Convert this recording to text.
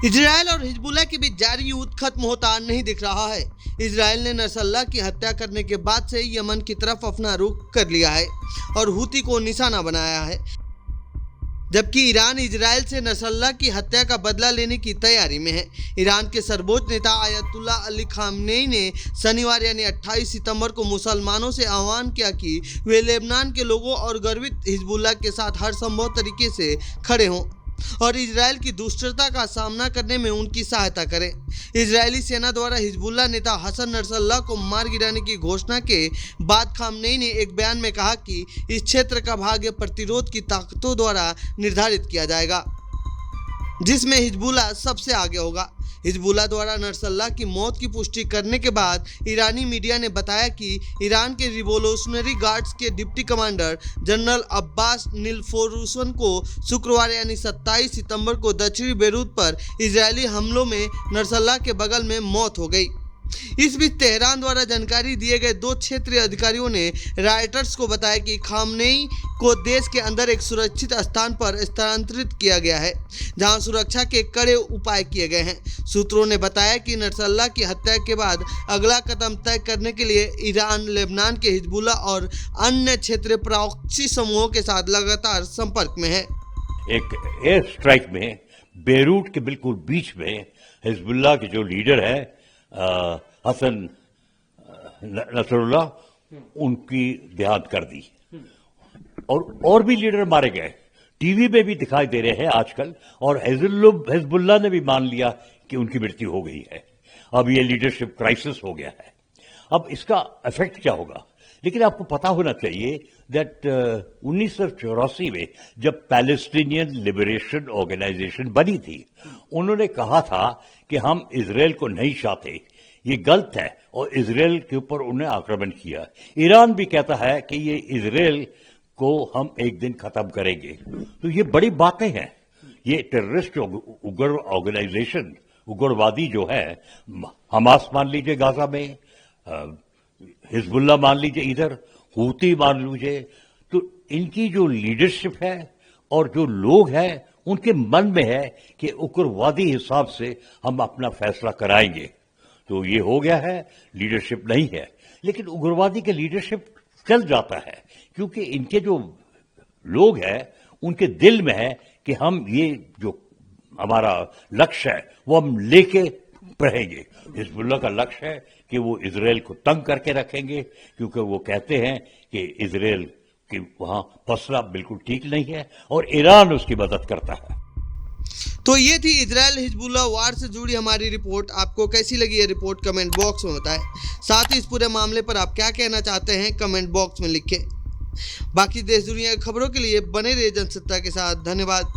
Israel और Hezbollah के बीच जारी युद्ध खत्म होता नहीं दिख रहा है। इजराइल ने नसरल्लाह की हत्या करने के बाद से यमन की तरफ अपना रुख कर लिया है और हूती को निशाना बनाया है, जबकि ईरान इजराइल से नसरल्लाह की हत्या का बदला लेने की तैयारी में है। ईरान के सर्वोच्च नेता आयतुल्लाह अली खामनेई ने शनिवार यानी 28 सितंबर को मुसलमानों से आह्वान किया कि वे लेबनान के लोगों और गर्वित हिजबुल्लाह के साथ हर संभव तरीके से खड़े हों और इजराइल की दुष्टता का सामना करने में उनकी सहायता करें। इजरायली सेना द्वारा हिजबुल्लाह नेता हसन नसरल्लाह को मार गिराने की घोषणा के बाद खामनेई ने एक बयान में कहा कि इस क्षेत्र का भाग्य प्रतिरोध की ताकतों द्वारा निर्धारित किया जाएगा, जिसमें हिजबुल्लाह सबसे आगे होगा। हिजबुल्लाह द्वारा नसरल्लाह की मौत की पुष्टि करने के बाद ईरानी मीडिया ने बताया कि ईरान के रिवोल्यूशनरी गार्ड्स के डिप्टी कमांडर जनरल अब्बास निलफोरुसन को शुक्रवार यानी 27 सितंबर को दक्षिणी बेरूत पर इजरायली हमलों में नसरल्लाह के बगल में मौत हो गई। इस बीच तेहरान द्वारा जानकारी दिए गए 2 क्षेत्रीय अधिकारियों ने रॉयटर्स को बताया कि खामनेई को देश के अंदर एक सुरक्षित स्थान पर स्थानांतरित किया गया है, जहां सुरक्षा के कड़े उपाय किए गए हैं। सूत्रों ने बताया कि नसरल्लाह की हत्या के बाद अगला कदम तय करने के लिए ईरान लेबनान के हिजबुल्लाह और अन्य क्षेत्रीय प्रॉक्सी समूहों के साथ लगातार संपर्क में है। एक एयर स्ट्राइक में बेरूट के बिल्कुल बीच में हिजबुल्लाह के जो लीडर है हसन नसरुल्लाह, उनकी देहांत कर दी और भी लीडर मारे गए। टीवी में भी दिखाई दे रहे हैं आजकल, और हिजबुल्लाह ने भी मान लिया कि उनकी मृत्यु हो गई है। अब ये लीडरशिप क्राइसिस हो गया है। अब इसका इफेक्ट क्या होगा? लेकिन आपको पता होना चाहिए दैट 1984 में जब पैलेस्टीनियन लिबरेशन ऑर्गेनाइजेशन बनी थी, उन्होंने कहा था कि हम इजराइल को नहीं चाहते, ये गलत है, और इजराइल के ऊपर उन्हें आक्रमण किया। ईरान भी कहता है कि ये इजराइल को हम एक दिन खत्म करेंगे। तो ये बड़ी बातें हैं। ये टेररिस्ट उग्र ऑर्गेनाइजेशन, उग्रवादी जो है, हमास मान लीजिए गाजा में, हिजबुल्लाह मान लीजिए इधर, हूती मान लीजिए, तो इनकी जो लीडरशिप है और जो लोग हैं, उनके मन में है कि उग्रवादी हिसाब से हम अपना फैसला कराएंगे। तो ये हो गया है, लीडरशिप नहीं है। लेकिन उग्रवादी के लीडरशिप चल जाता है, क्योंकि इनके जो लोग हैं उनके दिल में है कि हम ये जो हमारा लक्ष्य है वो हम लेके रहेंगे। हिजबुल्लाह का लक्ष्य है कि वो इजराइल को तंग करके रखेंगे, क्योंकि वो कहते हैं कि इजराइल की वहां फसला बिल्कुल ठीक नहीं है और ईरान उसकी मदद करता है। तो ये थी इजराइल हिजबुल्लाह वार से जुड़ी हमारी रिपोर्ट। आपको कैसी लगी ये रिपोर्ट कमेंट बॉक्स में बताएं। साथ ही इस पूरे मामले पर आप क्या कहना चाहते हैं कमेंट बॉक्स में लिखें। बाकी देश दुनिया की खबरों के लिए बने रहिए जनसत्ता के साथ। धन्यवाद।